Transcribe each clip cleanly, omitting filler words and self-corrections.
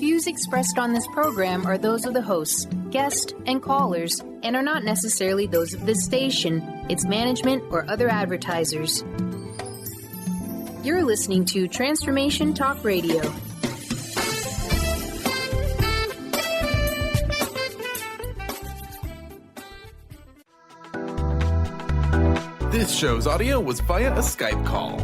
views expressed on this program are those of the hosts, guests, and callers, and are not necessarily those of this station, its management, or other advertisers. You're listening to Transformation Talk Radio. This show's audio was via a Skype call.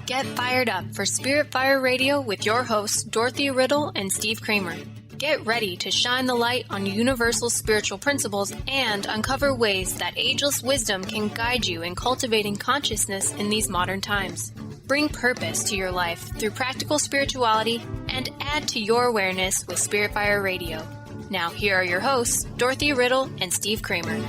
Get fired up for Spirit Fire Radio with your hosts, Dorothy, Riddle, and Steve Kramer. Get ready to shine the light on universal spiritual principles and uncover ways that ageless wisdom can guide you in cultivating consciousness in these modern times. Bring purpose to your life through practical spirituality and add to your awareness with Spirit Fire Radio. Now, here are your hosts, Dorothy, Riddle, and Steve Kramer.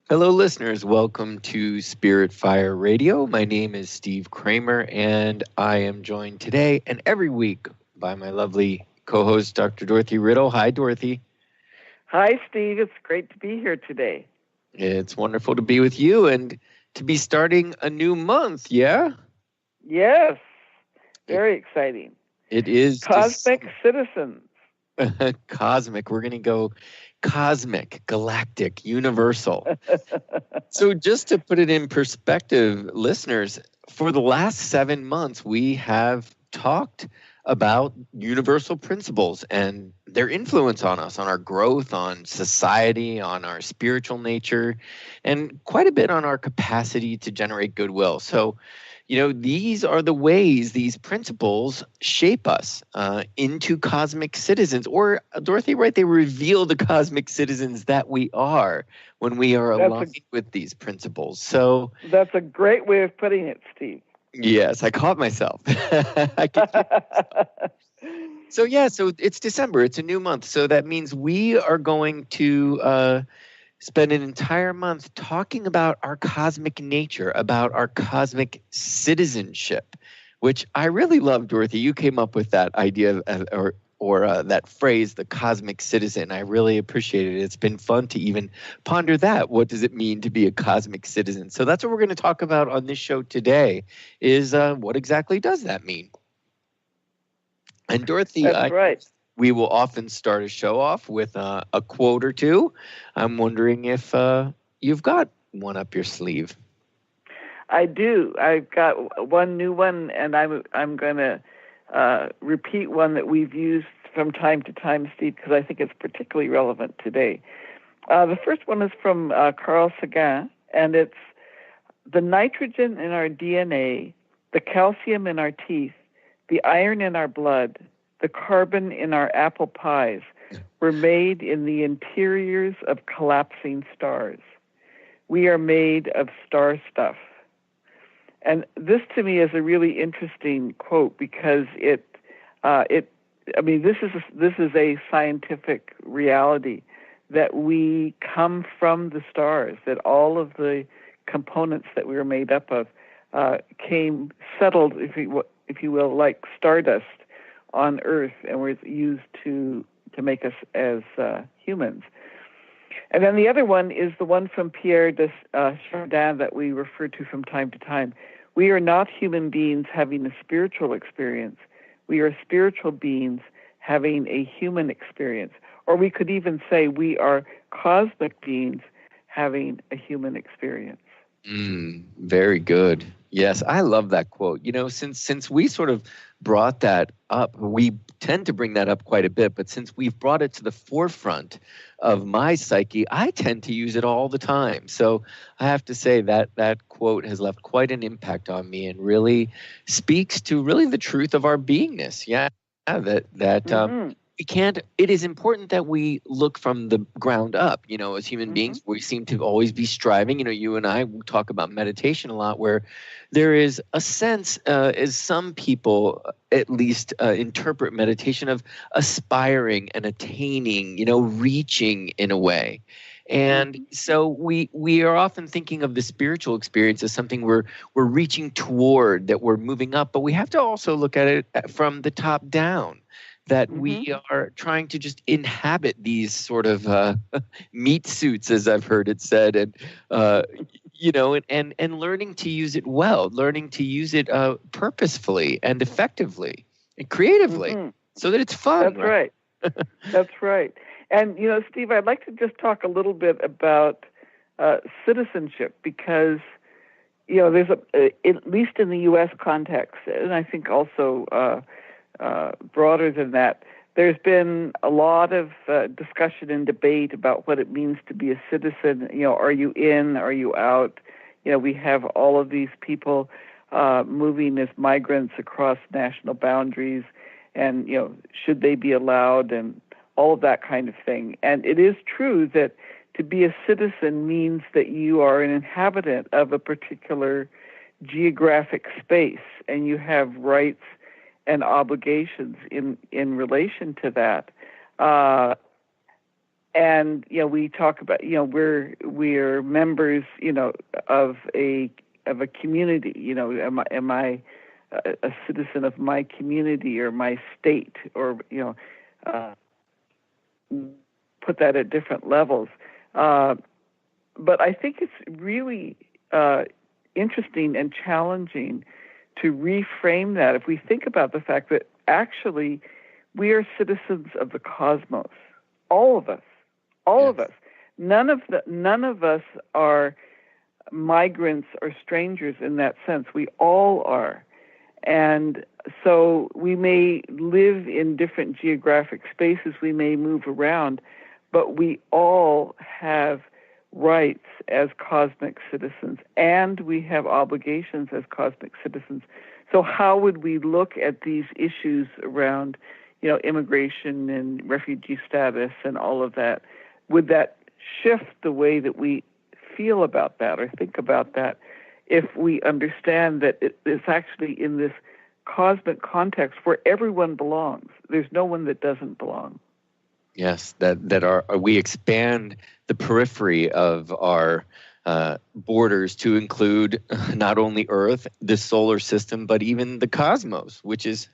Hello, listeners. Welcome to Spirit Fire Radio. My name is Steve Kramer, and I am joined today and every week by my lovely co-host, Dr. Dorothy Riddle. Hi, Dorothy. Hi, Steve. It's great to be here today. It's wonderful to be with you and to be starting a new month, yeah? Yes. Very exciting. It is. Cosmic Citizens. Cosmic. We're going to go cosmic, galactic, universal. So just to put it in perspective, listeners, for the last 7 months, we have talked about universal principles and their influence on us, on our growth, on society, on our spiritual nature, and quite a bit on our capacity to generate goodwill. So, these are the ways these principles shape us into cosmic citizens. Or, Dorothy, right, they reveal the cosmic citizens that we are when we are aligned with these principles. So that's a great way of putting it, Steve. Yes, I caught myself. So it's December. It's a new month. So that means we are going to spend an entire month talking about our cosmic nature, about our cosmic citizenship, which I really love, Dorothy. You came up with that idea or that phrase, the cosmic citizen. I really appreciate it. It's been fun to even ponder that. What does it mean to be a cosmic citizen? So that's what we're going to talk about on this show today is what exactly does that mean? And Dorothy, that's right. We will often start a show off with a quote or two. I'm wondering if you've got one up your sleeve. I do. I've got one new one, and I'm going to repeat one that we've used from time to time, Steve, because I think it's particularly relevant today. The first one is from Carl Sagan, and it's the nitrogen in our DNA, the calcium in our teeth, the iron in our blood, the carbon in our apple pies were made in the interiors of collapsing stars. We are made of star stuff. And this to me is a really interesting quote because this is a scientific reality that we come from the stars, that all of the components that we were made up of came settled, if you will, like stardust on Earth, and were used to make us as humans. And then the other one is the one from Pierre de Chardin that we refer to from time to time. We are not human beings having a spiritual experience. We are spiritual beings having a human experience. Or we could even say we are cosmic beings having a human experience. Very good. Yes, I love that quote. Since we sort of brought that up, we tend to bring that up quite a bit, but since we've brought it to the forefront of my psyche, I tend to use it all the time. So I have to say that quote has left quite an impact on me and really speaks to really the truth of our beingness. Yeah, it is important that we look from the ground up. As human beings, we seem to always be striving. You and I talk about meditation a lot, where there is a sense, as some people at least interpret meditation, of aspiring and attaining, reaching in a way. And so we are often thinking of the spiritual experience as something we're reaching toward, that we're moving up, but we have to also look at it from the top down. that we are trying to just inhabit these sort of meat suits, as I've heard it said, and and learning to use it well, learning to use it purposefully and effectively and creatively, so that it's fun. That's right. That's right. And Steve, I'd like to just talk a little bit about citizenship, because there's at least in the U.S. context, and I think also broader than that, there's been a lot of discussion and debate about what it means to be a citizen. Are you in? Are you out? We have all of these people moving as migrants across national boundaries, and should they be allowed, and all of that kind of thing. And it is true that to be a citizen means that you are an inhabitant of a particular geographic space, and you have rights and obligations in relation to that. And we talk about we're members of a community. Am I a citizen of my community or my state, or put that at different levels. But I think it's really interesting and challenging to reframe that if we think about the fact that actually we are citizens of the cosmos, all of us, of us. None of us are migrants or strangers in that sense. We all are. And so we may live in different geographic spaces, we may move around, but we all have rights as cosmic citizens, and we have obligations as cosmic citizens. So how would we look at these issues around, immigration and refugee status and all of that? Would that shift the way that we feel about that or think about that if we understand that it's actually in this cosmic context where everyone belongs? There's no one that doesn't belong. Yes, we expand the periphery of our borders to include not only Earth, the solar system, but even the cosmos, which is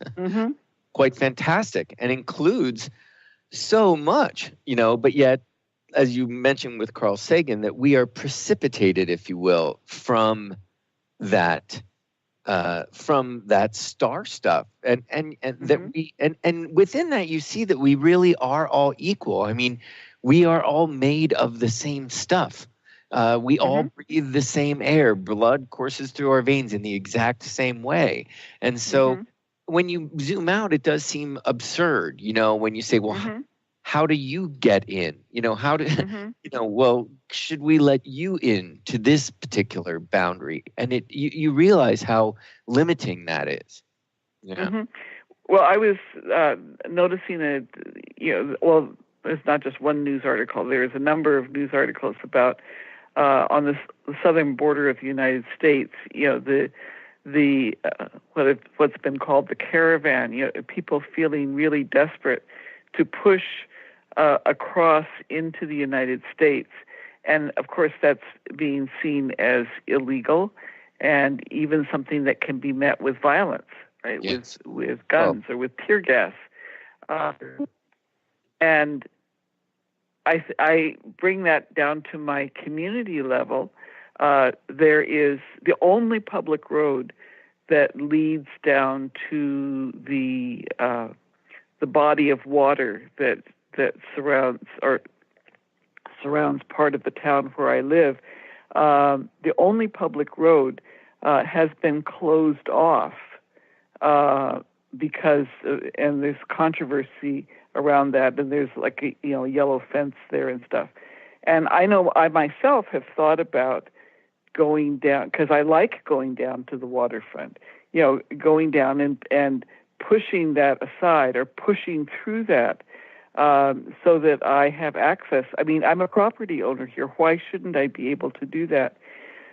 quite fantastic and includes so much, but yet, as you mentioned with Carl Sagan, that we are precipitated, if you will, from that star stuff, and that we and within that you see that we really are all equal. I mean, we are all made of the same stuff. We all breathe the same air. Blood courses through our veins in the exact same way. And so when you zoom out, it does seem absurd, when you say, well, how do you get in? How do, well, should we let you in to this particular boundary? And you realize how limiting that is. Well, I was noticing that, there's not just one news article. There's a number of news articles about on the southern border of the United States, what's been called the caravan, people feeling really desperate to push across into the United States. And of course, that's being seen as illegal and even something that can be met with violence, right? Yes. With guns or with tear gas. And I bring that down to my community level. There is the only public road that leads down to the body of water that surrounds part of the town where I live. The only public road has been closed off because, and there's controversy around that, and there's like a yellow fence there and stuff. And I know I myself have thought about going down, because I like going down to the waterfront, going down and pushing that aside or pushing through that so that I have access. I mean, I'm a property owner here. Why shouldn't I be able to do that?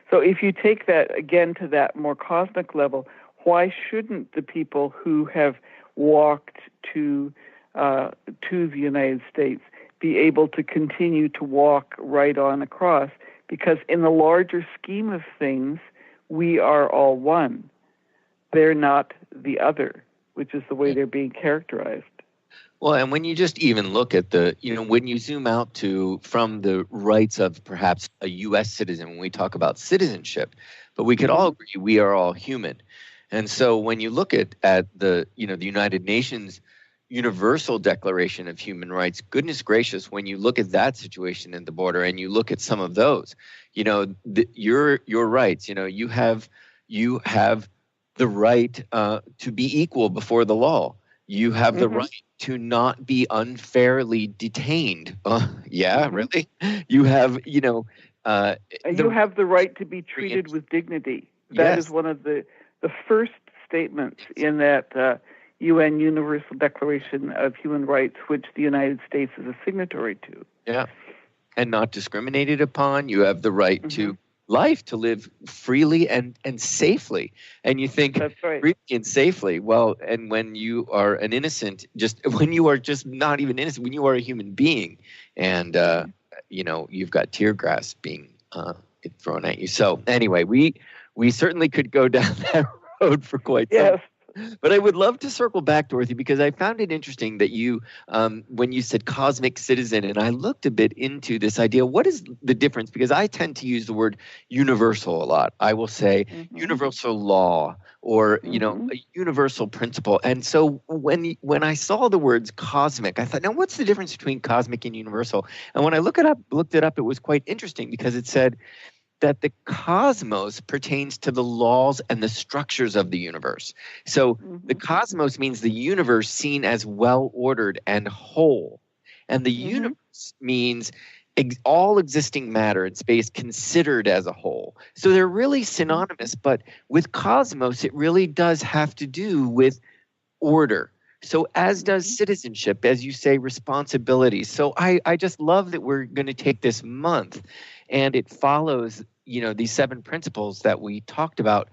So if you take that again to that more cosmic level, why shouldn't the people who have walked to the United States be able to continue to walk right on across? Because in the larger scheme of things, we are all one. They're not the other, which is the way they're being characterized. Well, and when you just even look at when you zoom out from the rights of perhaps a U.S. citizen, when we talk about citizenship, but we could all agree we are all human. And so when you look at the United Nations Universal Declaration of Human Rights, goodness gracious, when you look at that situation in the border and you look at some of those, your rights, you have the right to be equal before the law. You have the right to not be unfairly detained. Really? You have, you have the right to be treated with dignity. That is one of the first statements in that UN Universal Declaration of Human Rights, which the United States is a signatory to. Yeah. And not discriminated upon. You have the right to life, to live freely and safely. And you think, that's right, freely and safely. Well, and when you are an innocent, when you are just not even innocent, when you are a human being, and you've got tear gas being thrown at you. So anyway, we certainly could go down that road for quite some time. But I would love to circle back, Dorothy, because I found it interesting that you, when you said cosmic citizen, and I looked a bit into this idea, what is the difference? Because I tend to use the word universal a lot. I will say universal law or, a universal principle. And so when I saw the words cosmic, I thought, now what's the difference between cosmic and universal? And when I looked it up, it was quite interesting because it said that the cosmos pertains to the laws and the structures of the universe. So the cosmos means the universe seen as well-ordered and whole. And the universe means all existing matter and space considered as a whole. So they're really synonymous, but with cosmos, it really does have to do with order. So as does citizenship, as you say, responsibility. So I just love that we're going to take this month and it follows these 7 principles that we talked about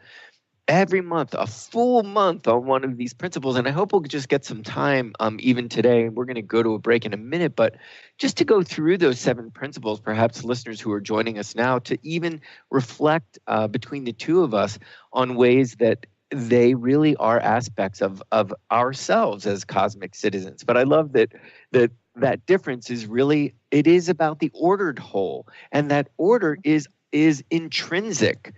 every month, a full month on one of these principles. And I hope we'll just get some time even today. We're going to go to a break in a minute, but just to go through those 7 principles, perhaps listeners who are joining us now to even reflect between the two of us on ways that they really are aspects of ourselves as cosmic citizens. But I love that difference is really, it is about the ordered whole, and that order is intrinsic.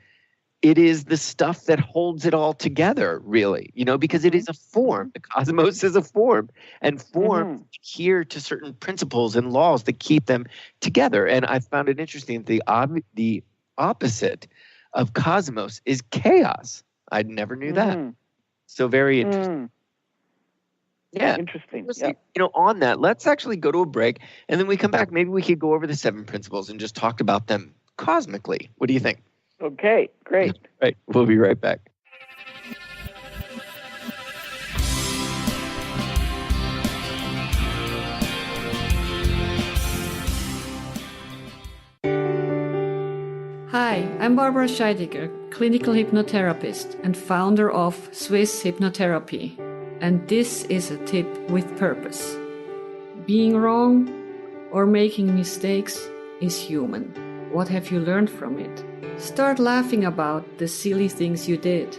It is the stuff that holds it all together, really, because it is a form. The cosmos is a form, and forms adhere to certain principles and laws that keep them together. And I found it interesting that the opposite of cosmos is chaos. I never knew that. So very interesting. Yeah. Interesting. On that, let's actually go to a break, and then we come back. Maybe we could go over the 7 principles and just talk about them cosmically. What do you think? Okay, great. Right. We'll be right back. Hi, I'm Barbara Scheidegger, clinical hypnotherapist and founder of Swiss Hypnotherapy. And this is a tip with purpose. Being wrong or making mistakes is human. What have you learned from it? Start laughing about the silly things you did.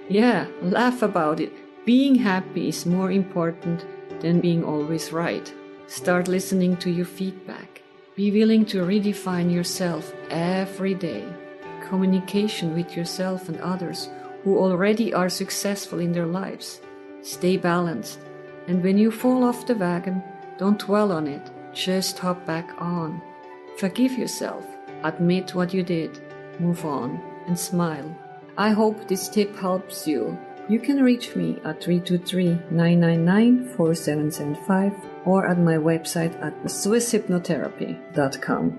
Yeah, laugh about it. Being happy is more important than being always right. Start listening to your feedback. Be willing to redefine yourself every day. Communication with yourself and others who already are successful in their lives. Stay balanced. And when you fall off the wagon, don't dwell on it. Just hop back on. Forgive yourself. Admit what you did. Move on and smile. I hope this tip helps you. You can reach me at 323-999-4775 or at my website at swisshypnotherapy.com.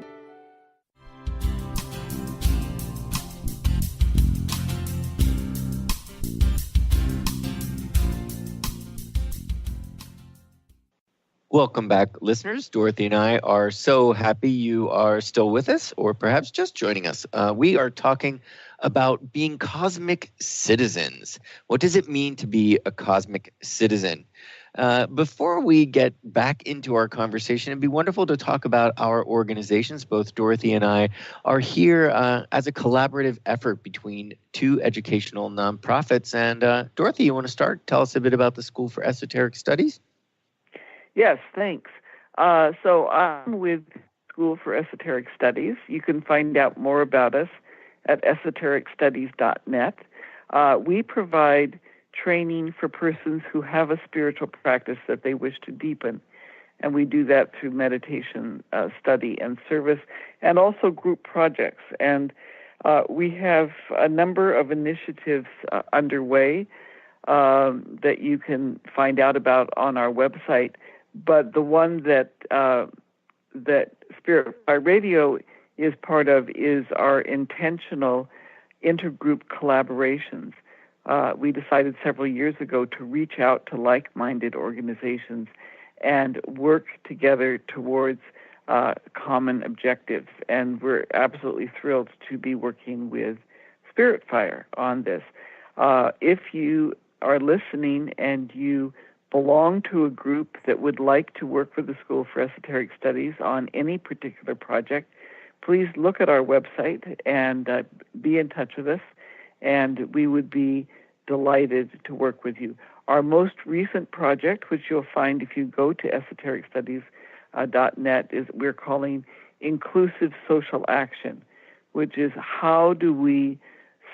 Welcome back, listeners. Dorothy and I are so happy you are still with us, or perhaps just joining us. We are talking about being cosmic citizens. What does it mean to be a cosmic citizen? Before we get back into our conversation, it'd be wonderful to talk about our organizations. Both Dorothy and I are here as a collaborative effort between 2 educational nonprofits. And Dorothy, you want to start? Tell us a bit about the School for Esoteric Studies. Yes, thanks. So I'm with School for Esoteric Studies. You can find out more about us at esotericstudies.net. We provide training for persons who have a spiritual practice that they wish to deepen. And we do that through meditation, study, and service, and also group projects. And we have a number of initiatives underway that you can find out about on our website. But the one that Spirit Fire Radio is part of is our intentional intergroup collaborations. We decided several years ago to reach out to like-minded organizations and work together towards common objectives. And we're absolutely thrilled to be working with Spirit Fire on this. If you are listening and you belong to a group that would like to work with the School for Esoteric Studies on any particular project, please look at our website and be in touch with us, and we would be delighted to work with you. Our most recent project, which you'll find if you go to esotericstudies.net, is we're calling Inclusive Social Action, which is how do we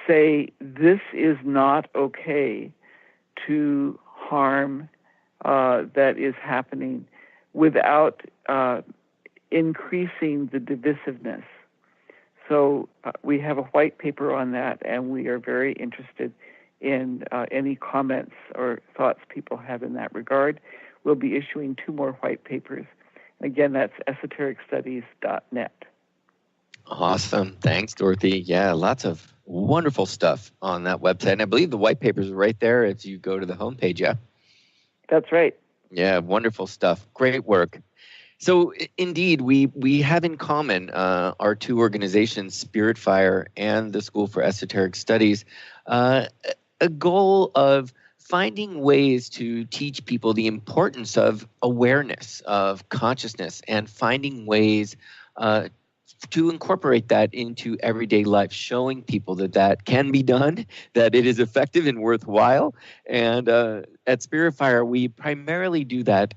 say this is not okay to harm that is happening without increasing the divisiveness. So we have a white paper on that, and we are very interested in any comments or thoughts people have in that regard. We'll be issuing 2 more white papers. Again, that's esotericstudies.net. Awesome. Thanks, Dorothy. Yeah, lots of wonderful stuff on that website. And I believe the white paper is right there if you go to the homepage, yeah? That's right. Yeah, wonderful stuff. Great work. So indeed, we have in common our 2 organizations, Spirit Fire and the School for Esoteric Studies, a goal of finding ways to teach people the importance of awareness, of consciousness, and finding ways to incorporate that into everyday life, showing people that that can be done, that it is effective and worthwhile. And at Spirit Fire, we primarily do that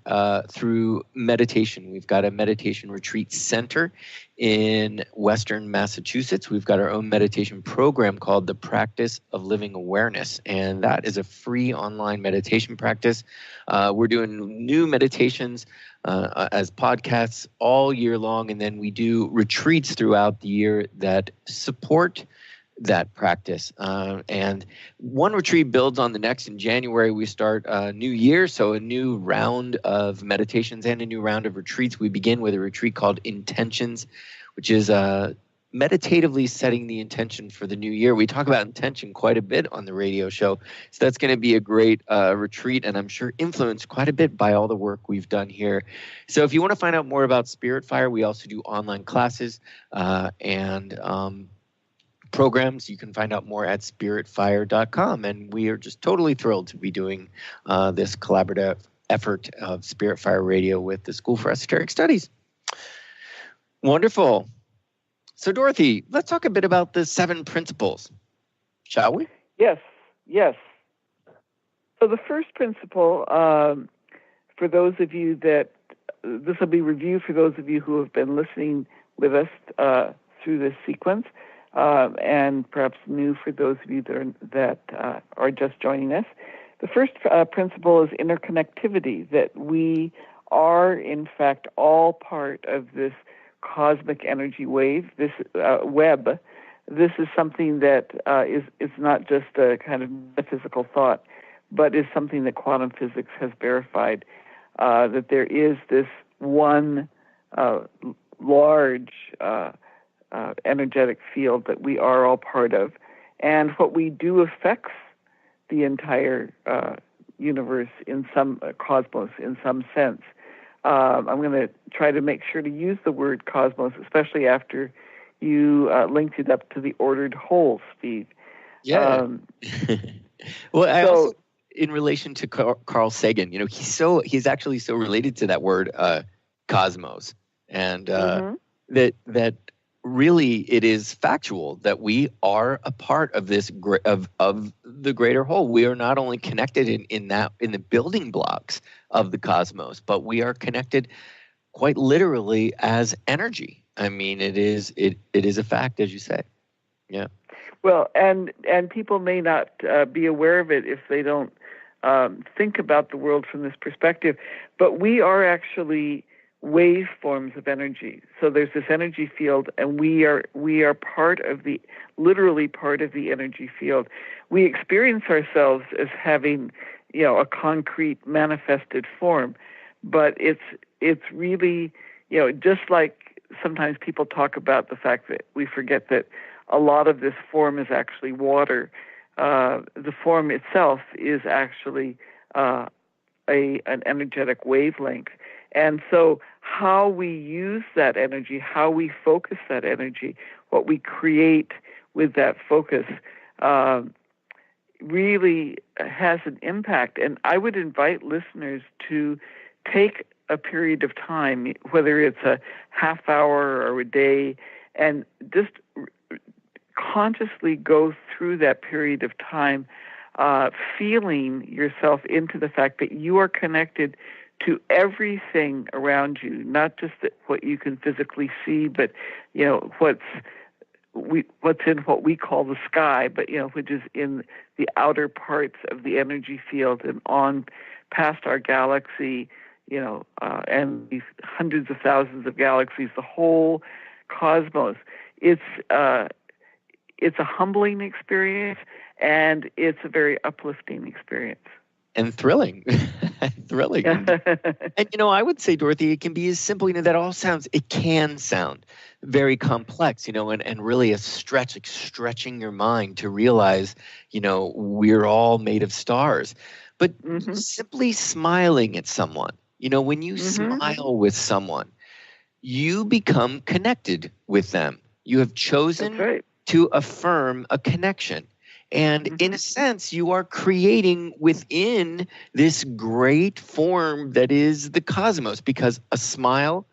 through meditation. We've got a meditation retreat center in Western Massachusetts. We've got our own meditation program called the Practice of Living Awareness, and that is a free online meditation practice. We're doing new meditations as podcasts all year long, and then we do retreats throughout the year that support that practice. And one retreat builds on the next. In January, we start a new year, so a new round of meditations and a new round of retreats. We begin with a retreat called Intentions, which is meditatively setting the intention for the new year. We talk about intention quite a bit on the radio show, so that's going to be a great retreat, and I'm sure influenced quite a bit by all the work we've done here. So if you want to find out more about Spirit Fire, we also do online classes and programs. You can find out more at spiritfire.com, and we are just totally thrilled to be doing this collaborative effort of Spirit Fire Radio with the School for Esoteric Studies. Wonderful. So, Dorothy, let's talk a bit about the 7 principles, shall we? Yes. So the first principle, for those of you that, this will be reviewed for those of you who have been listening with us through this sequence, and perhaps new for those of you that are just joining us. The first principle is interconnectivity, that we are, in fact, all part of this cosmic energy wave, this web. This is something that is not just a kind of metaphysical thought, but is something that quantum physics has verified, that there is this one large energetic field that we are all part of. And what we do affects the entire universe in some cosmos in some sense. I'm going to try to make sure to use the word cosmos, especially after you linked it up to the ordered whole, Steve. Yeah. Well, I also, in relation to Carl Sagan, he's actually so related to that word cosmos, and that really, it is factual that we are a part of this of the greater whole. We are not only connected in the building blocks of the cosmos, but we are connected quite literally as energy. I mean, it is a fact, as you say. Yeah. Well, and people may not be aware of it if they don't think about the world from this perspective, but we are actually waveforms of energy. So there's this energy field, and we are literally part of the energy field. We experience ourselves as having, a concrete manifested form, but it's really, just like sometimes people talk about the fact that we forget that a lot of this form is actually water. The form itself is actually an energetic wavelength. And so how we use that energy, how we focus that energy, what we create with that focus really has an impact. And I would invite listeners to take a period of time, whether it's a half hour or a day, and just consciously go through that period of time, feeling yourself into the fact that you are connected to everything around you, not just what you can physically see, but what's in what we call the sky, but which is in the outer parts of the energy field and on past our galaxy, and these hundreds of thousands of galaxies, the whole cosmos. It's a humbling experience, and it's a very uplifting experience. And thrilling. Thrilling. And, I would say, Dorothy, it can be as simple, it can sound very complex, and really a stretch, like stretching your mind to realize, we're all made of stars. But simply smiling at someone, when you smile with someone, you become connected with them. You have chosen to affirm a connection. And in a sense, you are creating within this great form that is the cosmos, because a smile,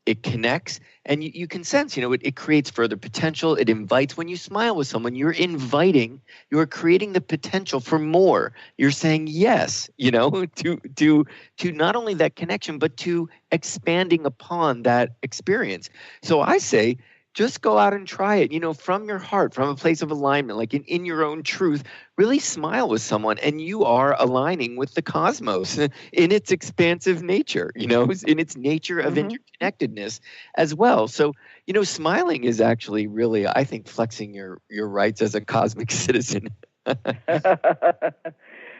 it connects, and you can sense, it creates further potential. It invites. When you smile with someone, you're creating the potential for more. You're saying yes, to not only that connection, but to expanding upon that experience. So I say, just go out and try it, from your heart, from a place of alignment, like in your own truth. Really smile with someone, and you are aligning with the cosmos in its expansive nature, in its nature of interconnectedness as well. So, smiling is actually really, I think, flexing your rights as a cosmic citizen.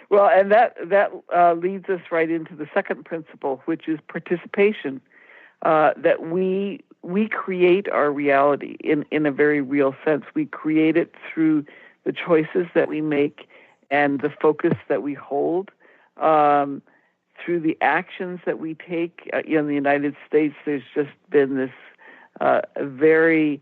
Well, and that leads us right into the second principle, which is participation, that we create our reality in a very real sense. We create it through the choices that we make and the focus that we hold, through the actions that we take. In the United States, there's just been this very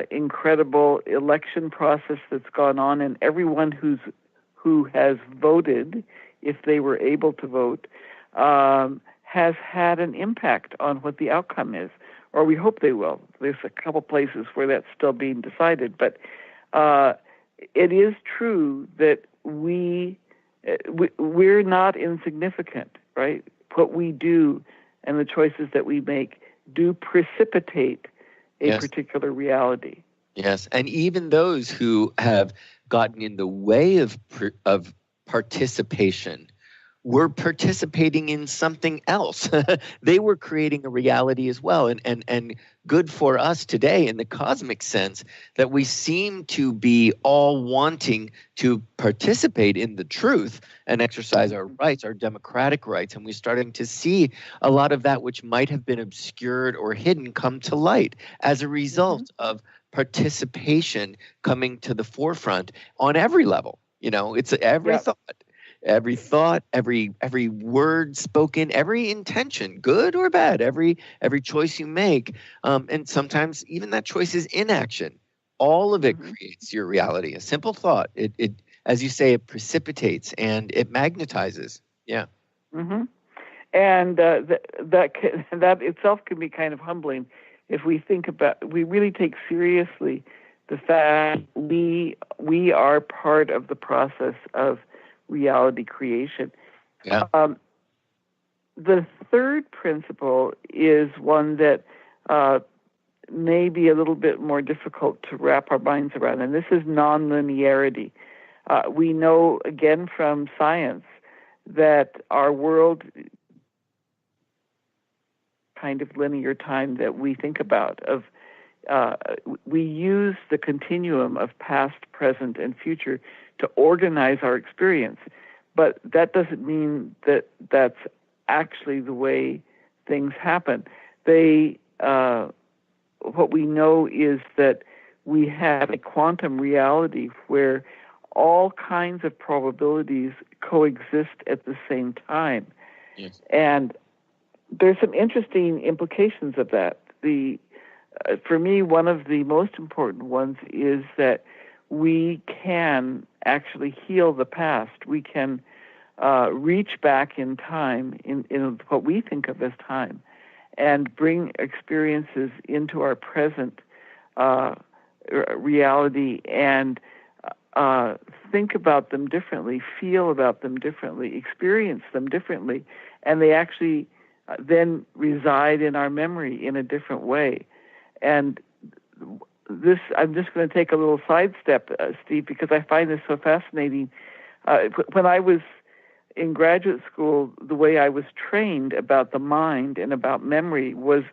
incredible election process that's gone on, and everyone who has voted, if they were able to vote, has had an impact on what the outcome is, or we hope they will. There's a couple places where that's still being decided, but it is true that we're not insignificant, right? What we do and the choices that we make do precipitate a particular reality. Yes, and even those who have gotten in the way of participation were participating in something else. They were creating a reality as well. And good for us today in the cosmic sense that we seem to be all wanting to participate in the truth and exercise our rights, our democratic rights. And we're starting to see a lot of that which might have been obscured or hidden come to light as a result of participation coming to the forefront on every level. It's every thought, every word spoken, every intention, good or bad, every choice you make, and sometimes even that choice is inaction. All of it creates your reality. A simple thought, it as you say, it precipitates and it magnetizes. Yeah. And that itself can be kind of humbling. if we really take seriously the fact we are part of the process of reality creation. Yeah. The third principle is one that may be a little bit more difficult to wrap our minds around, and this is nonlinearity. We know, again, from science that our world kind of linear time that we think about. We use the continuum of past, present, and future to organize our experience, but that doesn't mean that that's actually the way things happen. What we know is that we have a quantum reality where all kinds of probabilities coexist at the same time. Yes. And there's some interesting implications of that. For me, one of the most important ones is that we can actually heal the past. We can reach back in time, in what we think of as time, and bring experiences into our present reality and think about them differently, feel about them differently, experience them differently, and they actually then reside in our memory in a different way. And this, I'm just going to take a little sidestep, Steve, because I find this so fascinating. When I was in graduate school, the way I was trained about the mind and about memory was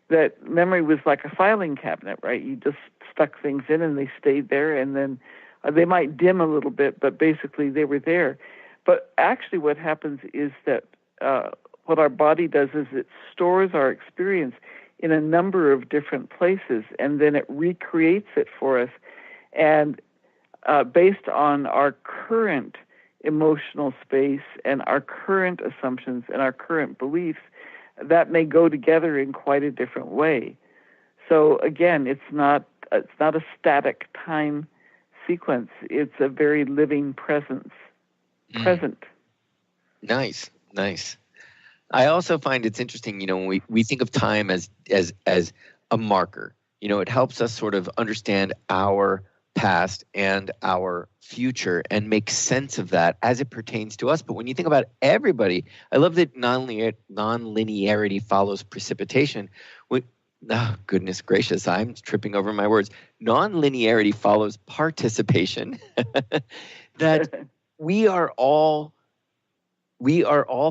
that memory was like a filing cabinet, right? You just stuck things in and they stayed there, and then they might dim a little bit, but basically they were there. But actually what happens is that what our body does is it stores our experience in a number of different places, and then it recreates it for us. And based on our current emotional space and our current assumptions and our current beliefs, that may go together in quite a different way. So again, it's not a static time sequence. It's a very living presence. Present. Nice. I also find it's interesting, when we think of time as a marker, it helps us sort of understand our past and our future and make sense of that as it pertains to us. But when you think about everybody, I love that nonlinearity follows precipitation. Goodness gracious, I'm tripping over my words. Nonlinearity follows participation. That we are all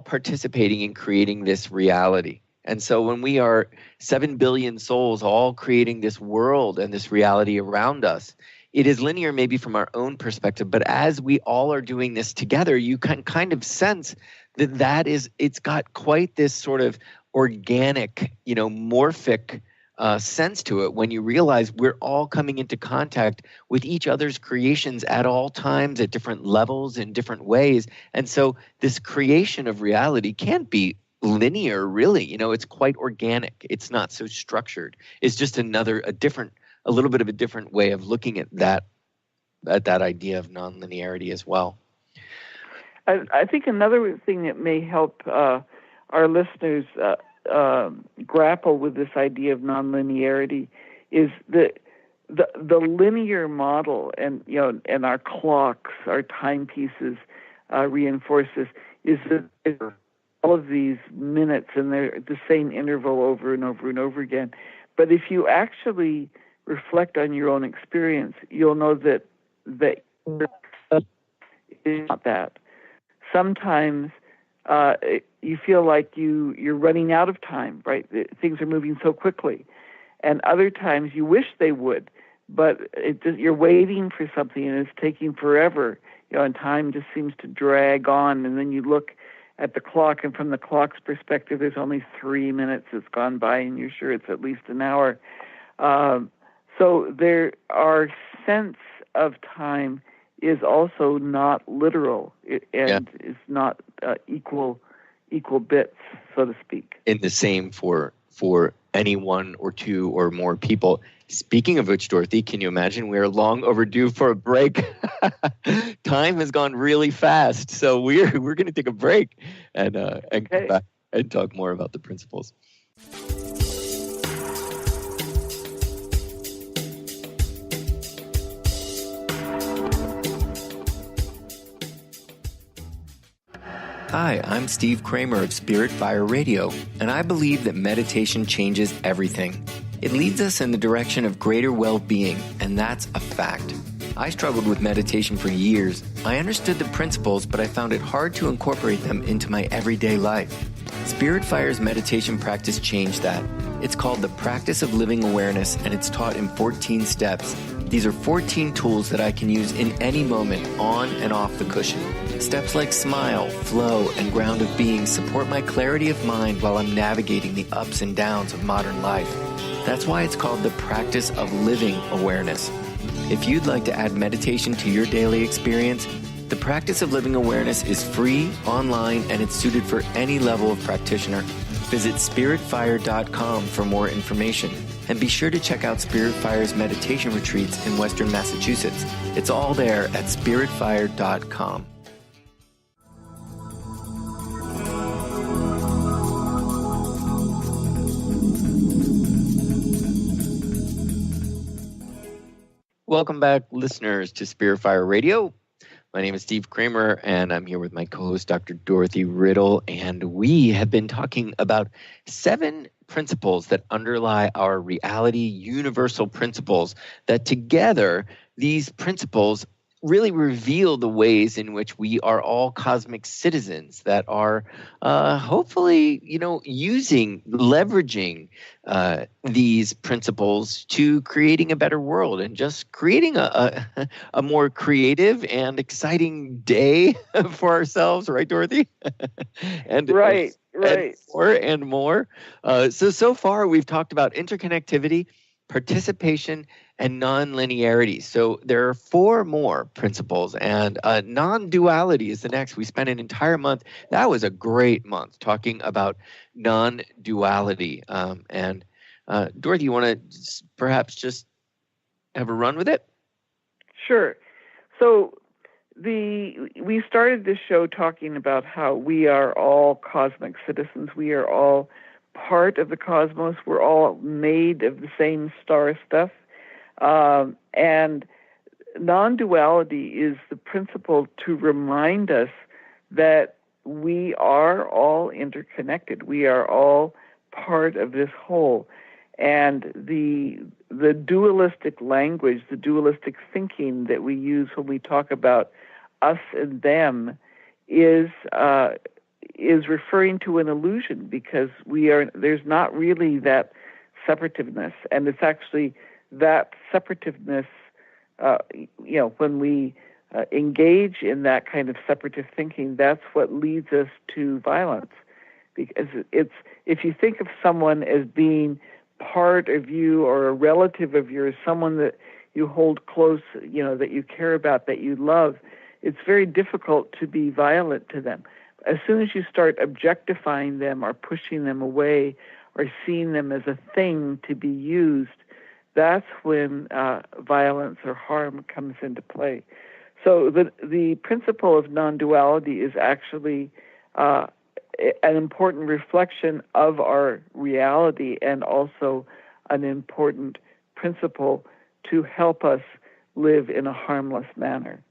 participating in creating this reality. And so when we are 7 billion souls all creating this world and this reality around us, it is linear maybe from our own perspective, but as we all are doing this together, you can kind of sense it's got quite this sort of organic, morphic sense to it when you realize we're all coming into contact with each other's creations at all times, at different levels, in different ways. And so this creation of reality can't be linear, really. It's quite organic. It's not so structured. It's just a little bit of a different way of looking at that idea of nonlinearity as well. I think another thing that may help our listeners grapple with this idea of nonlinearity is the linear model, and our clocks, our timepieces reinforces is that all of these minutes and they're the same interval over and over and over again. But if you actually reflect on your own experience, you'll know that it's not that. Sometimes you feel like you're running out of time, right? Things are moving so quickly. And other times you wish they would, but you're waiting for something and it's taking forever, and time just seems to drag on. And then you look at the clock, and from the clock's perspective, there's only 3 minutes that's gone by, and you're sure it's at least an hour. So our sense of time is also not literal and is not equal bits, so to speak. In the same for any one or two or more people. Speaking of which, Dorothy, can you imagine we're long overdue for a break? Time has gone really fast, so we're going to take a break and come back and talk more about the principles. Hi, I'm Steve Kramer of Spirit Fire Radio, and I believe that meditation changes everything. It leads us in the direction of greater well-being, and that's a fact. I struggled with meditation for years. I understood the principles, but I found it hard to incorporate them into my everyday life. Spirit Fire's meditation practice changed that. It's called the Practice of Living Awareness, and it's taught in 14 steps. These are 14 tools that I can use in any moment, on and off the cushion. Steps like smile, flow, and ground of being support my clarity of mind while I'm navigating the ups and downs of modern life. That's why it's called the Practice of Living Awareness. If you'd like to add meditation to your daily experience, the Practice of Living Awareness is free, online, and it's suited for any level of practitioner. Visit spiritfire.com for more information. And be sure to check out Spirit Fire's meditation retreats in Western Massachusetts. It's all there at spiritfire.com. Welcome back, listeners, to Spirit Fire Radio. My name is Steve Kramer, and I'm here with my co-host, Dr. Dorothy Riddle, and we have been talking about 7 principles that underlie our reality, universal principles, that together, these principles really reveal the ways in which we are all cosmic citizens that are hopefully, leveraging these principles to creating a better world and just creating a more creative and exciting day for ourselves, right, Dorothy? and Right. And more. So far, we've talked about interconnectivity, participation, and non-linearity. So there are 4 more principles, and non-duality is the next. We spent an entire month. That was a great month talking about non-duality. And Dorothy, you want to perhaps just have a run with it? Sure. So we started this show talking about how we are all cosmic citizens. We are all part of the cosmos. We're all made of the same star stuff. And non-duality is the principle to remind us that we are all interconnected. We are all part of this whole. And the dualistic language, the dualistic thinking that we use when we talk about us and them is referring to an illusion, because there's not really that separativeness, and it's actually that separativeness, when we engage in that kind of separative thinking, that's what leads us to violence. Because if you think of someone as being part of you or a relative of yours, someone that you hold close, that you care about, that you love, it's very difficult to be violent to them. As soon as you start objectifying them or pushing them away or seeing them as a thing to be used, that's when violence or harm comes into play. So the principle of non-duality is actually an important reflection of our reality, and also an important principle to help us live in a harmless manner.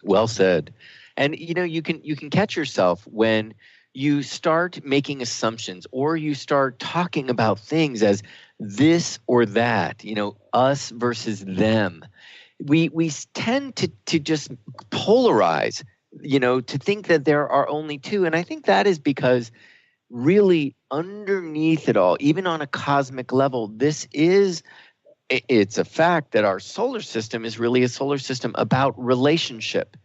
Well said. And you can catch yourself when you start making assumptions, or you start talking about things as this or that, us versus them. We tend to just polarize, to think that there are only 2. And I think that is because really underneath it all, even on a cosmic level, it's a fact that our solar system is really a solar system about relationship.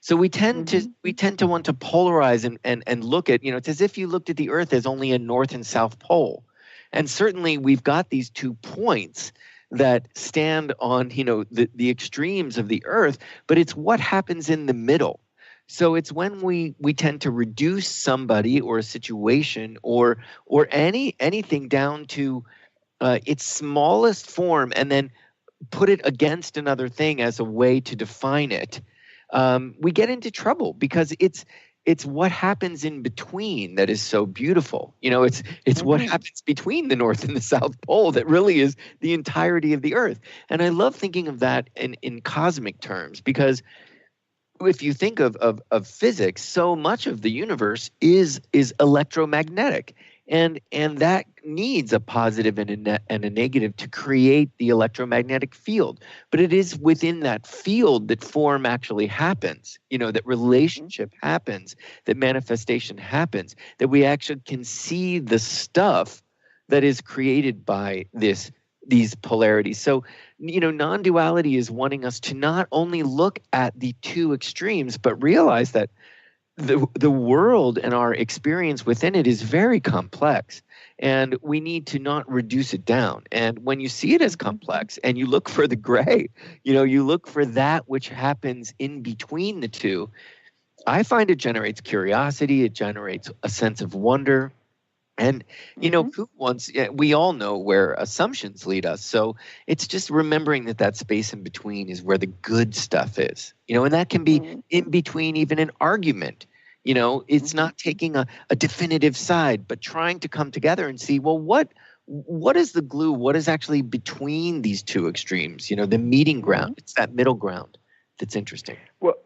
So we tend to want to polarize and look at, it's as if you looked at the Earth as only a North and South pole. And certainly we've got these 2 points that stand on, the extremes of the Earth, but it's what happens in the middle. So it's when we tend to reduce somebody or a situation or anything down to its smallest form, and then put it against another thing as a way to define it. We get into trouble, because it's what happens in between that is so beautiful. It's what happens between the North and the South Pole that really is the entirety of the Earth. And I love thinking of that in cosmic terms, because if you think of physics, so much of the universe is electromagnetic, and that needs a positive and a negative to create the electromagnetic field. But it is within that field that form actually happens, that relationship happens, that manifestation happens, that we actually can see the stuff that is created by these polarities. So, non-duality is wanting us to not only look at the two extremes, but realize that the world and our experience within it is very complex, and we need to not reduce it down. And when you see it as complex and you look for the gray, you look for that which happens in between the two, I find it generates curiosity, it generates a sense of wonder. And, we all know where assumptions lead us. So it's just remembering that space in between is where the good stuff is, and that can be in between even an argument. It's not taking a definitive side, but trying to come together and see, well, what is the glue? What is actually between these two extremes? The meeting ground. It's that middle ground that's interesting. Well,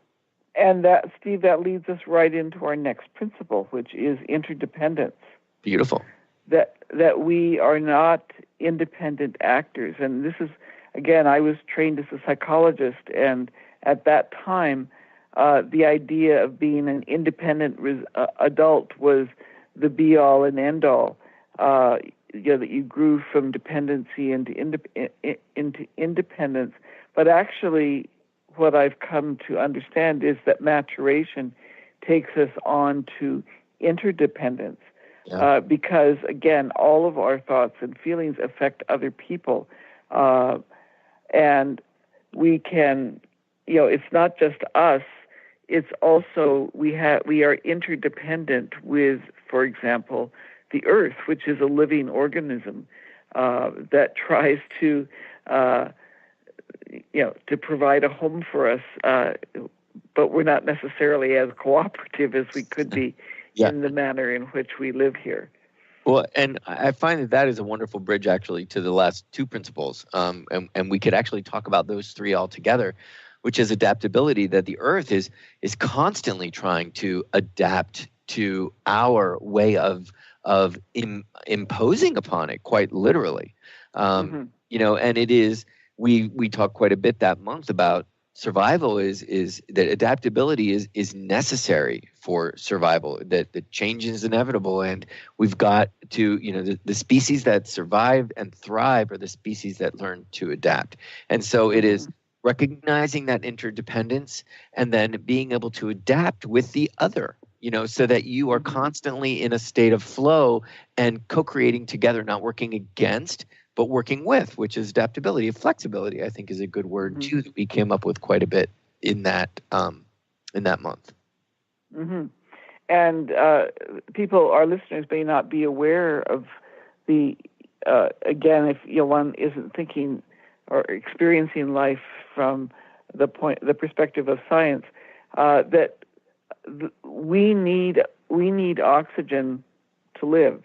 and that, Steve, that leads us right into our next principle, which is interdependence. Beautiful. That we are not independent actors. And this is, again, I was trained as a psychologist, and at that time, the idea of being an independent adult was the be-all and end-all. That you grew from dependency into independence. But actually, what I've come to understand is that maturation takes us on to interdependence. Yeah. Because, again, all of our thoughts and feelings affect other people. And we can, it's not just us, it's also, we are interdependent with, for example, the earth, which is a living organism that tries to provide a home for us, but we're not necessarily as cooperative as we could be. Yeah. In the manner in which we live here. Well, and I find that is a wonderful bridge, actually, to the last two principles. And we could actually talk about those three all together, which is adaptability, that the earth is constantly trying to adapt to our way of imposing upon it, quite literally. And it is, we talked quite a bit that month about survival is that adaptability is necessary for survival, that the change is inevitable, and we've got to, the species that survive and thrive are the species that learn to adapt. And so it is recognizing that interdependence and then being able to adapt with the other, so that you are constantly in a state of flow and co-creating together, not working against, but working with, which is adaptability. Flexibility, I think, is a good word too, that we came up with quite a bit in that month. And people, our listeners, may not be aware of the, again, if one isn't thinking or experiencing life from the perspective of science, that we need oxygen to live.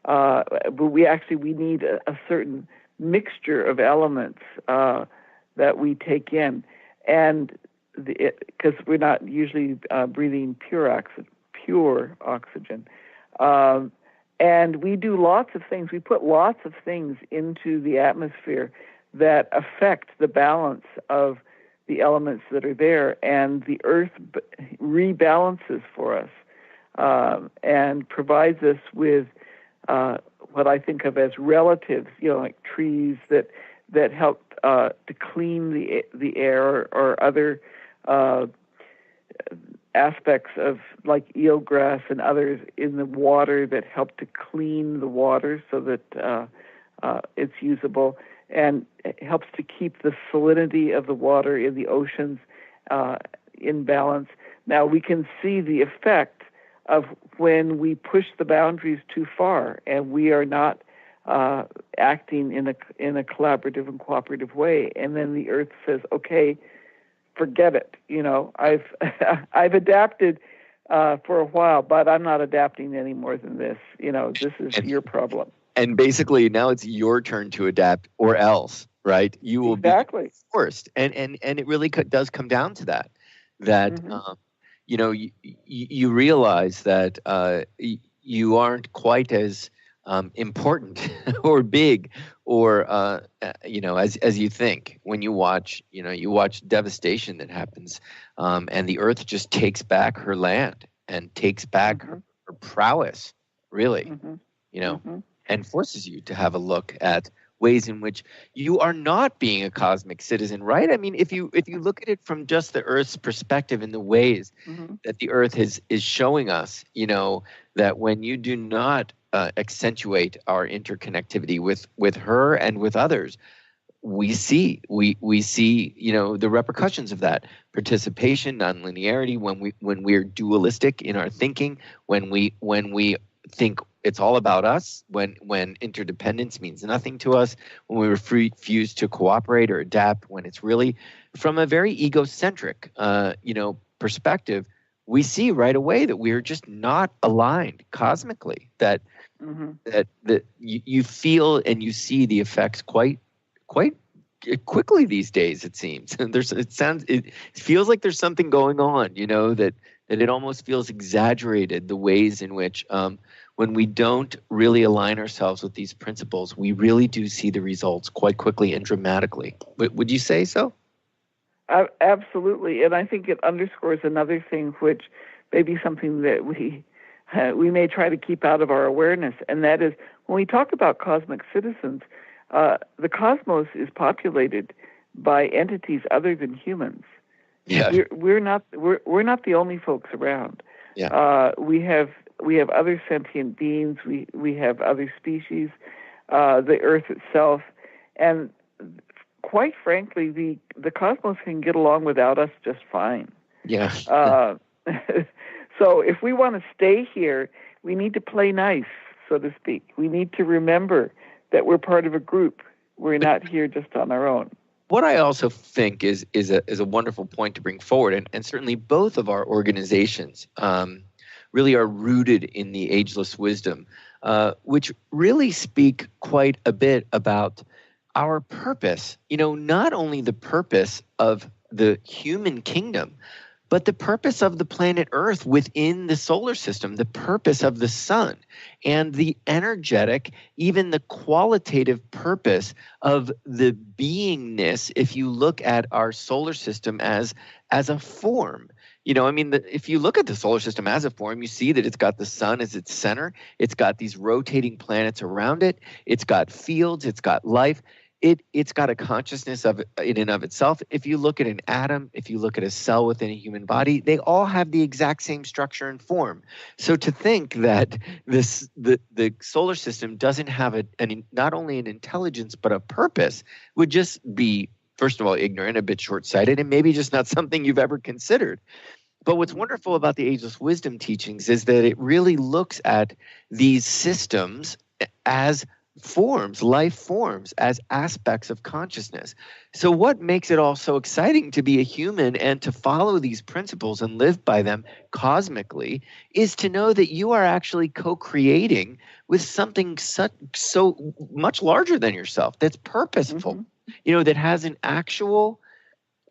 But we need a certain mixture of elements that we take in, and because we're not usually breathing pure oxygen, and we do lots of things. We put lots of things into the atmosphere that affect the balance of the elements that are there, and the earth rebalances for us and provides us with what I think of as relatives, like trees that help to clean the air, or other aspects of, like eelgrass and others in the water, that help to clean the water so that it's usable, and it helps to keep the salinity of the water in the oceans in balance. Now we can see the effect of when we push the boundaries too far, and we are not acting in a collaborative and cooperative way, and then the earth says, "Okay, forget it. I've adapted for a while, but I'm not adapting any more than this. This is your problem." And basically, now it's your turn to adapt, or else, right? You will be forced, and it really does come down to that. that Mm-hmm. you realize that you aren't quite as important or big or as you think when you watch devastation that happens, and the earth just takes back her land and takes back Mm-hmm. her prowess, really, Mm-hmm. you know, Mm-hmm. and forces you to have a look at ways in which you are not being a cosmic citizen, right? I mean, if you look at it from just the Earth's perspective in the ways Mm-hmm. that the Earth is showing us, that when you do not accentuate our interconnectivity with her and with others, we see the repercussions of that: participation, nonlinearity, when we're dualistic in our thinking, when we think it's all about us, when interdependence means nothing to us, when we refuse to cooperate or adapt, when it's really from a very egocentric perspective. We see right away that we're just not aligned cosmically, that Mm-hmm. you feel and you see the effects quite quickly these days, it seems. It feels like there's something going on, that it almost feels exaggerated, the ways in which when we don't really align ourselves with these principles, we really do see the results quite quickly and dramatically. Would you say so? Absolutely, and I think it underscores another thing, which may be something that we may try to keep out of our awareness, and that is when we talk about cosmic citizens, the cosmos is populated by entities other than humans. Yeah. We're not the only folks around. Yeah. We have other sentient beings. We have other species, the Earth itself, and quite frankly, the cosmos can get along without us just fine. Yeah. So if we want to stay here, we need to play nice, so to speak. We need to remember that we're part of a group. We're not here just on our own. What I also think is a wonderful point to bring forward, and certainly both of our organizations really are rooted in the ageless wisdom, which really speak quite a bit about our purpose. Not only the purpose of the human kingdom, but the purpose of the planet Earth within the solar system, the purpose of the sun, and the energetic, even the qualitative purpose of the beingness, if you look at our solar system as a form. If you look at the solar system as a form, you see that it's got the sun as its center. It's got these rotating planets around it. It's got fields. It's got life. It's got a consciousness of in and of itself. If you look at an atom, if you look at a cell within a human body, they all have the exact same structure and form. So to think that the solar system doesn't have not only an intelligence but a purpose would just be, first of all, ignorant, a bit short-sighted, and maybe just not something you've ever considered. But what's wonderful about the Ageless Wisdom teachings is that it really looks at these systems as forms, life forms, as aspects of consciousness. So what makes it all so exciting to be a human and to follow these principles and live by them cosmically is to know that you are actually co-creating with something so much larger than yourself, that's purposeful, that has an actual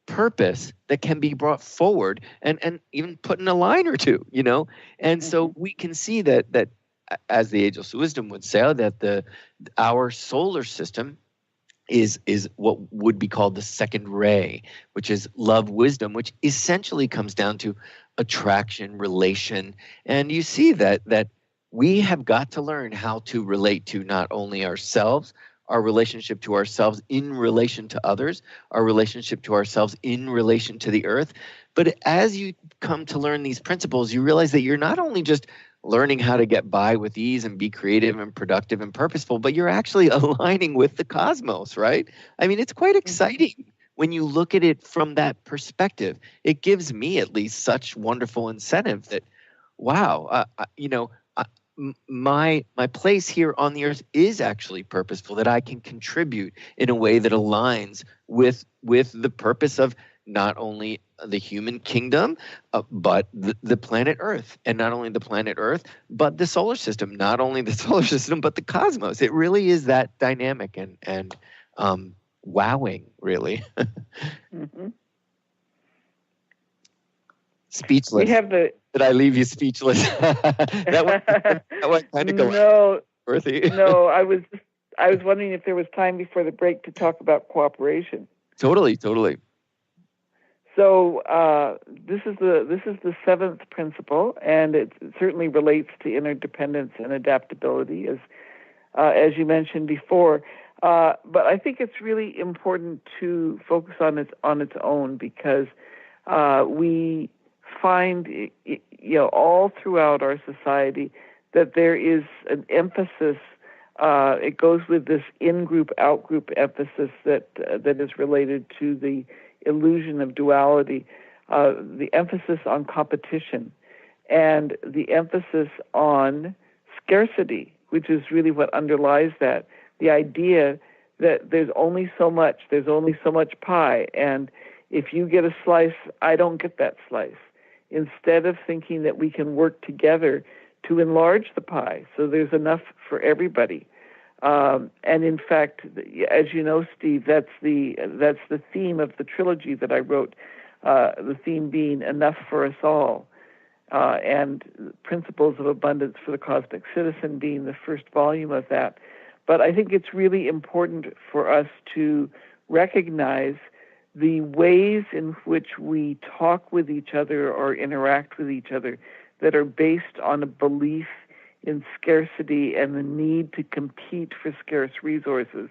purpose that can be brought forward and even put in a line or two, and so we can see that as the Ageless Wisdom would say, that our solar system is what would be called the second ray, which is love wisdom, which essentially comes down to attraction, relation. And you see that we have got to learn how to relate to not only ourselves, our relationship to ourselves in relation to others, our relationship to ourselves in relation to the earth. But as you come to learn these principles, you realize that you're not only just learning how to get by with ease and be creative and productive and purposeful, but you're actually aligning with the cosmos, right? I mean, it's quite exciting when you look at it from that perspective. It gives me at least such wonderful incentive that, wow, my place here on the earth is actually purposeful, that I can contribute in a way that aligns with the purpose of not only the human kingdom, but the planet Earth. And not only the planet Earth, but the solar system. Not only the solar system, but the cosmos. It really is that dynamic and wowing, really. Speechless. We have the. Did I leave you speechless? that one kind of No, Dorothy. No, I was wondering if there was time before the break to talk about cooperation. Totally. So this is the seventh principle, and it certainly relates to interdependence and adaptability, as you mentioned before. But I think it's really important to focus on its own, because we find all throughout our society that there is an emphasis. It goes with this in-group, out-group emphasis that is related to the illusion of duality, the emphasis on competition, and the emphasis on scarcity, which is really what underlies that. The idea that there's only so much pie, and if you get a slice, I don't get that slice. Instead of thinking that we can work together to enlarge the pie so there's enough for everybody. And in fact, as you know, Steve, that's the theme of the trilogy that I wrote, the theme being enough for us all, and Principles of Abundance for the Cosmic Citizen being the first volume of that. But I think it's really important for us to recognize the ways in which we talk with each other or interact with each other that are based on a belief in scarcity and the need to compete for scarce resources,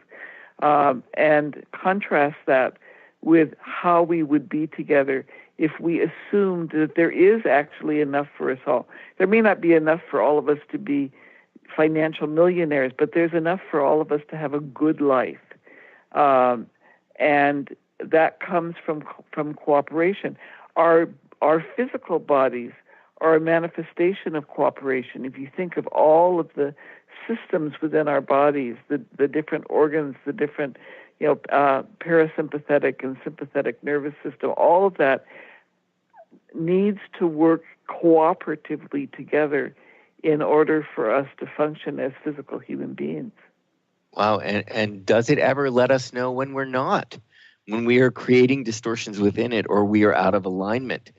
and contrast that with how we would be together if we assumed that there is actually enough for us all. There may not be enough for all of us to be financial millionaires, but there's enough for all of us to have a good life. And that comes from cooperation. Our physical bodies are a manifestation of cooperation. If you think of all of the systems within our bodies, the different organs, the different parasympathetic and sympathetic nervous system, all of that needs to work cooperatively together in order for us to function as physical human beings. Wow, and does it ever let us know when we're not? When we are creating distortions within it, or we are out of alignment?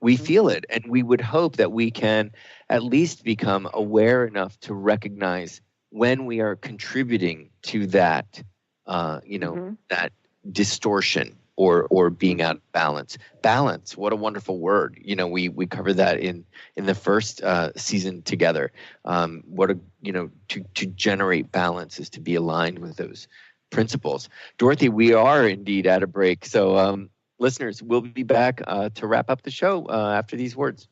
We feel it, and we would hope that we can at least become aware enough to recognize when we are contributing to that, that distortion or being out of balance. Balance, what a wonderful word. We covered that in the first season together. To generate balance is to be aligned with those principles. Dorothy, we are indeed at a break. So, listeners, we'll be back to wrap up the show after these words.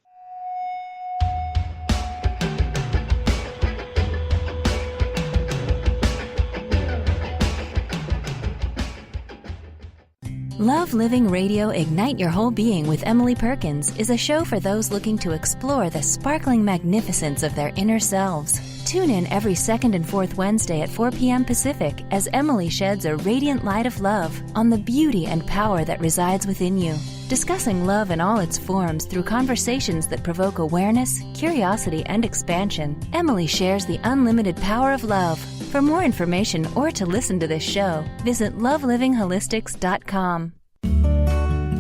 Love Living Radio Ignite Your Whole Being with Emily Perkins is a show for those looking to explore the sparkling magnificence of their inner selves. Tune in every second and fourth Wednesday at 4 p.m. Pacific as Emily sheds a radiant light of love on the beauty and power that resides within you. Discussing love in all its forms through conversations that provoke awareness, curiosity, and expansion, Emily shares the unlimited power of love. For more information or to listen to this show, visit lovelivingholistics.com.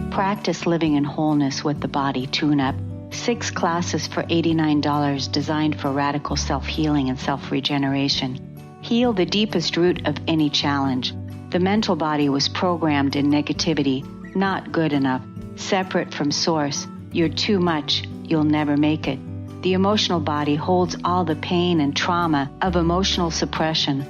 Practice living in wholeness with the body tune-up. 6 classes for $89 designed for radical self-healing and self-regeneration. Heal the deepest root of any challenge. The mental body was programmed in negativity, not good enough, separate from source. You're too much, you'll never make it. The emotional body holds all the pain and trauma of emotional suppression,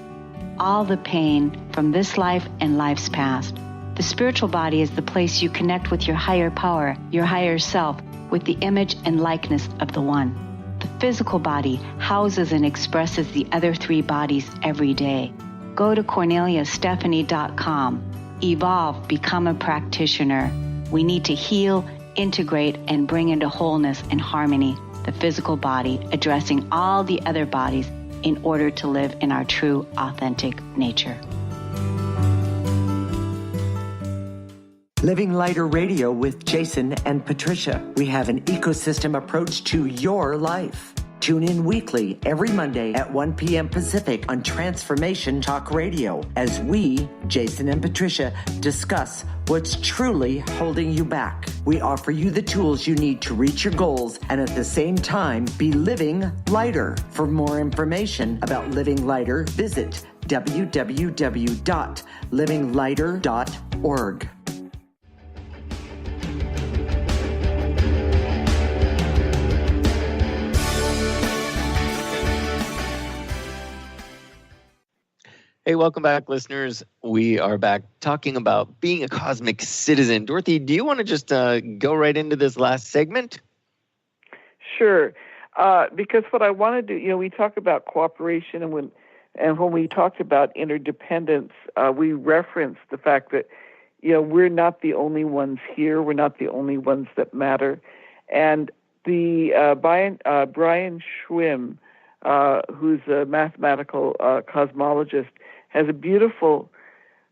all the pain from this life and life's past. The spiritual body is the place you connect with your higher power, your higher self, with the image and likeness of the One. The physical body houses and expresses the other 3 bodies every day. Go to CorneliaStephanie.com. Evolve, become a practitioner. We need to heal, integrate, and bring into wholeness and harmony the physical body, addressing all the other bodies in order to live in our true, authentic nature. Living Lighter Radio with Jason and Patricia. We have an ecosystem approach to your life. Tune in weekly every Monday at 1 p.m. Pacific on Transformation Talk Radio as we, Jason and Patricia, discuss what's truly holding you back. We offer you the tools you need to reach your goals and at the same time be living lighter. For more information about living lighter, visit www.livinglighter.org. Hey, welcome back, listeners. We are back talking about being a cosmic citizen. Dorothy, do you want to just go right into this last segment? Sure. Because what I want to do, we talk about cooperation, and when we talked about interdependence, we referenced the fact that, we're not the only ones here. We're not the only ones that matter. And the Brian Schwimm, who's a mathematical cosmologist, has a beautiful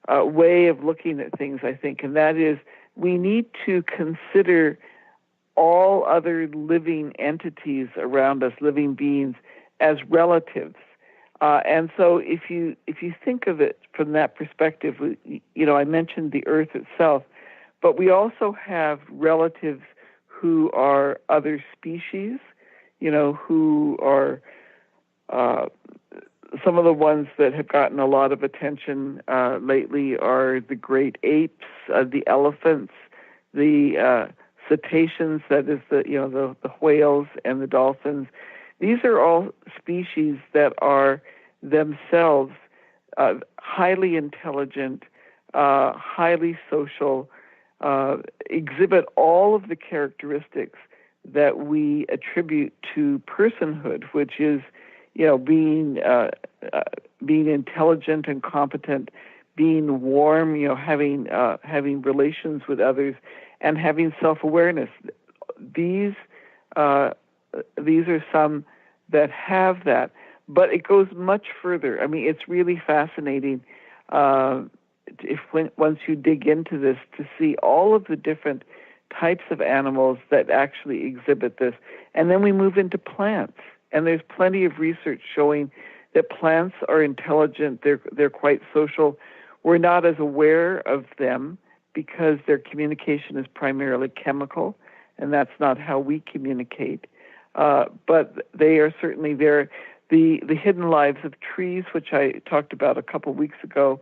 way of looking at things, I think, and that is we need to consider all other living entities around us, living beings, as relatives. And so if you think of it from that perspective, I mentioned the Earth itself, but we also have relatives who are other species, who are some of the ones that have gotten a lot of attention lately are the great apes, the elephants, the cetaceans, that is the whales and the dolphins. These are all species that are themselves highly intelligent, highly social, exhibit all of the characteristics that we attribute to personhood, which is being intelligent and competent, being warm, having relations with others, and having self-awareness. These are some that have that, but it goes much further. I mean, it's really fascinating once you dig into this to see all of the different types of animals that actually exhibit this, and then we move into plants. And there's plenty of research showing that plants are intelligent. They're quite social. We're not as aware of them because their communication is primarily chemical, and that's not how we communicate. But they are certainly there. The hidden lives of trees, which I talked about a couple weeks ago,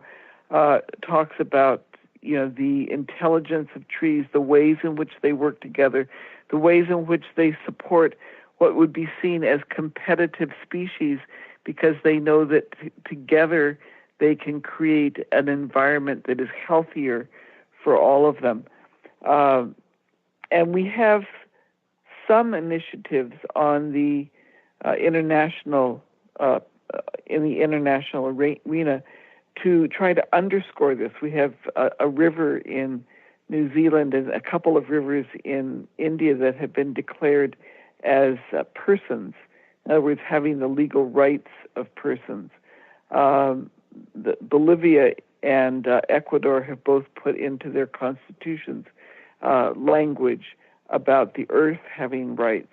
talks about the intelligence of trees, the ways in which they work together, the ways in which they support what would be seen as competitive species, because they know that together they can create an environment that is healthier for all of them. And we have some initiatives on the international arena to try to underscore this. We have a river in New Zealand and a couple of rivers in India that have been declared as persons. In other words, having the legal rights of persons. Bolivia and Ecuador have both put into their constitutions language about the earth having rights.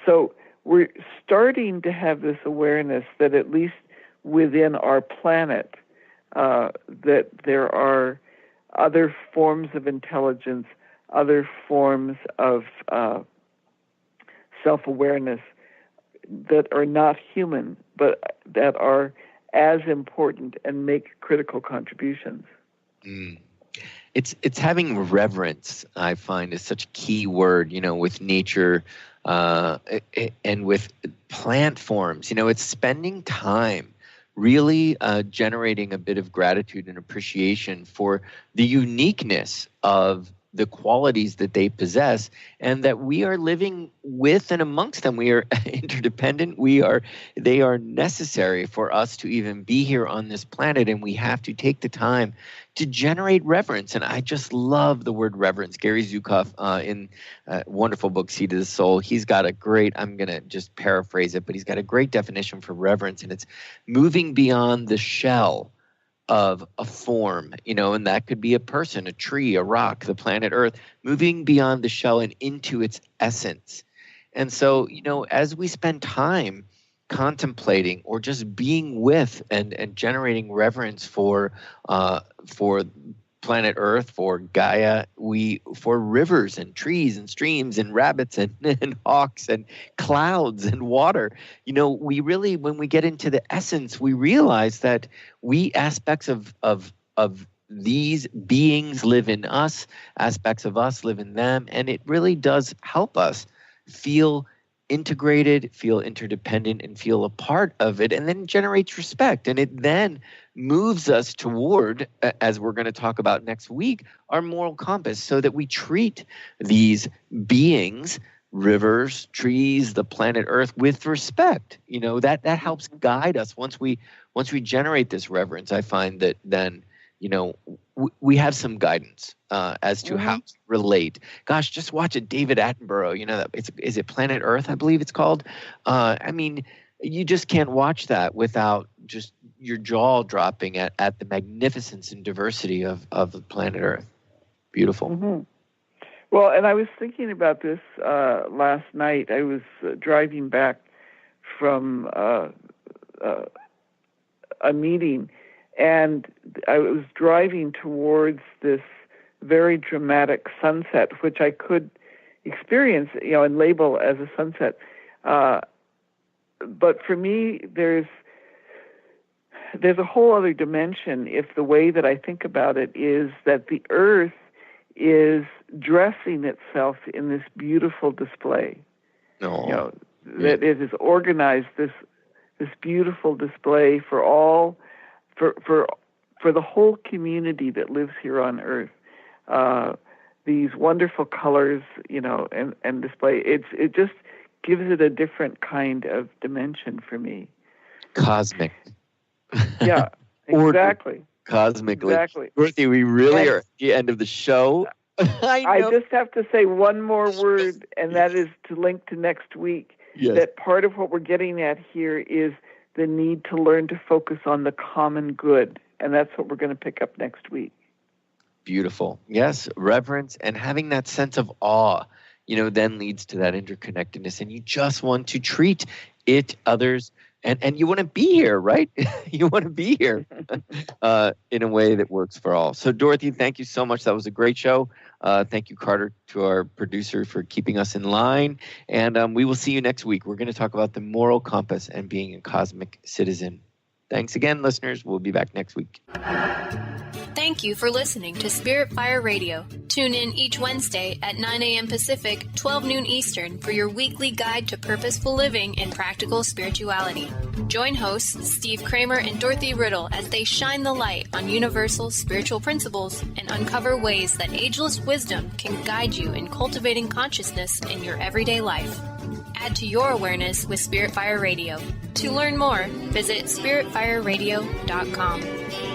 So we're starting to have this awareness that at least within our planet, that there are other forms of intelligence, other forms of self-awareness that are not human, but that are as important and make critical contributions. It's having reverence, I find, is such a key word, with nature and with plant forms. It's spending time really generating a bit of gratitude and appreciation for the uniqueness of the qualities that they possess, and that we are living with and amongst them. We are interdependent. They are necessary for us to even be here on this planet, and we have to take the time to generate reverence. And I just love the word reverence. Gary Zukav in a wonderful book, Seed of the Soul, he's got a great, I'm going to just paraphrase it, but he's got a great definition for reverence, and it's moving beyond the shell of a form, and that could be a person, a tree, a rock, the planet Earth, moving beyond the shell and into its essence. And so, as we spend time contemplating or just being with and generating reverence for planet Earth, for Gaia, for rivers and trees and streams and rabbits and hawks and clouds and water, we really, when we get into the essence, we realize that aspects of these beings live in us, aspects of us live in them, and it really does help us feel integrated, feel interdependent, and feel a part of it, and then generates respect. And it then moves us toward, as we're going to talk about next week, our moral compass, so that we treat these beings, rivers, trees, the planet Earth, with respect. That helps guide us. Once we generate this reverence, I find that then we have some guidance as to how to relate. Gosh, just watch it. David Attenborough, is it Planet Earth, I believe it's called? You just can't watch that without just your jaw dropping at the magnificence and diversity of the planet Earth. Beautiful. Mm-hmm. Well, and I was thinking about this last night. I was driving back from a meeting, and I was driving towards this very dramatic sunset, which I could experience, and label as a sunset. But for me, there's a whole other dimension if the way that I think about it is that the Earth is dressing itself in this beautiful display. Oh. That it has organized this beautiful display for all, for the whole community that lives here on Earth. These wonderful colors, and display. It just gives it a different kind of dimension for me. Cosmic. Yeah, exactly. Cosmically. Exactly. Dorothy, we really are at the end of the show. I just have to say one more word, and that is to link to next week. Yes. That part of what we're getting at here is the need to learn to focus on the common good, and that's what we're going to pick up next week. Beautiful. Yes, reverence and having that sense of awe, then leads to that interconnectedness, and you just want to treat it, others, and you want to be here, right? You want to be here in a way that works for all. So, Dorothy, thank you so much. That was a great show. Thank you, Carter, to our producer, for keeping us in line. And we will see you next week. We're going to talk about the moral compass and being a cosmic citizen. Thanks again, listeners. We'll be back next week. Thank you for listening to Spirit Fire Radio. Tune in each Wednesday at 9 a.m. Pacific, 12 noon Eastern for your weekly guide to purposeful living and practical spirituality. Join hosts Steve Kramer and Dorothy Riddle as they shine the light on universal spiritual principles and uncover ways that ageless wisdom can guide you in cultivating consciousness in your everyday life. Add to your awareness with Spirit Fire Radio. To learn more, visit spiritfireradio.com.